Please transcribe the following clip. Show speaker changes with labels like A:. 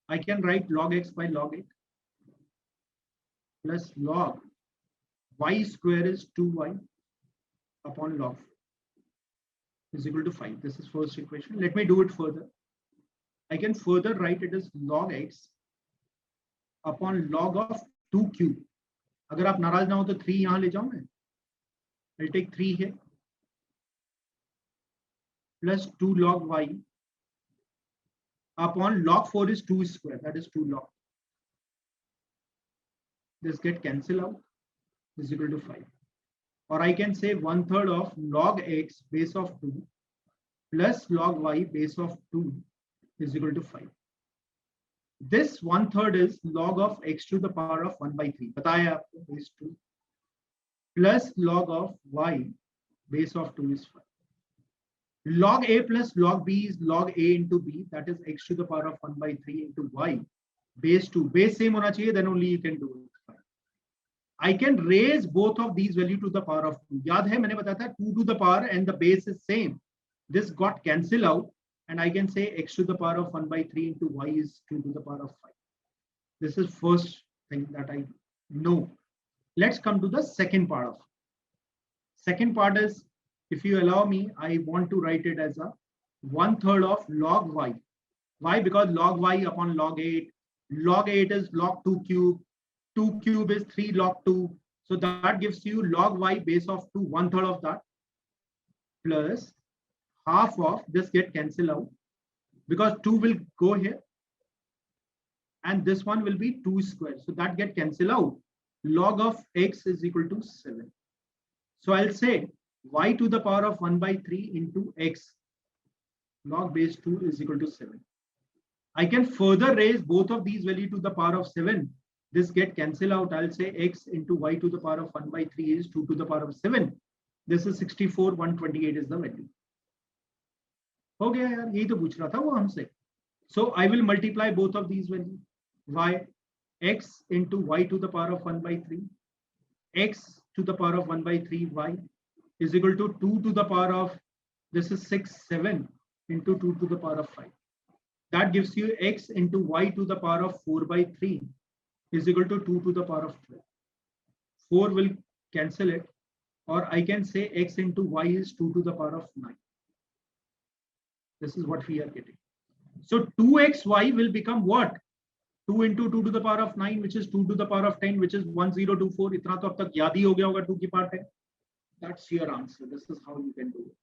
A: I can write log x by log 8 plus log y square is 2y upon log is equal to 5. This is first equation. Let me do it further. I can further write it as log x upon log of 2 cube. अगर आप नाराज ना हो तो 3 यहाँ ले जाऊं मैं. I'll take 3 here plus 2 log y upon log 4 is 2 square, that is 2 log. This get cancel out is equal to 5. Or I can say 1/3 of log x base of 2 plus log y base of 2 is equal to 5. This 1/3 is log of x to the power of 1 by 3. बताया आपको base 2 plus log of y base of 2 is 5. Log a plus log b is log a into b, that is x to the power of 1 by 3 into y base 2. Base same होना चाहिए, then only you can do it. I can raise both of these value to the power of 2. याद है मैंने बताया था 2 to the power and the base is same. This got cancel out and I can say x to the power of 1 by 3 into y is 2 to the power of 5. This is first thing that I know. Let's come to the second part of it. Second part is, if you allow me, I want to write it as a 1/3 of log y. Why? Because log y upon log 8. Log 8 is log 2 cube. 2 cube is 3 log 2. So that gives you log y base of 2, 1/3 of that, plus half of this get cancel out because 2 will go here and this one will be 2 square. So that get cancel out. Log of x is equal to 7. So I'll say y to the power of 1 by 3 into x log base 2 is equal to 7. I can further raise both of these value to the power of 7. This get cancel out. I'll say x into y to the power of 1 by 3 is 2 to the power of 7. This is 64, 128 is the value. हो गया यार, यही तो पूछ रहा था वो हमसे. So I will multiply both of these values. Y x into y to the power of 1 by 3 x to the power of 1 by 3 y is equal to 2 to the power of, this is 6, 7 into 2 to the power of 5. That gives you x into y to the power of 4 by 3 is equal to 2 to the power of 12. 4 will cancel it, or I can say x into y is 2 to the power of 9. This is what we are getting. So 2xy will become what? 2 into 2 to the power of 9, which is 2 to the power of 10, which is 1024. इतना तो अब तक याद ही हो गया होगा 2 की part है. That's your answer. This is how you can do it.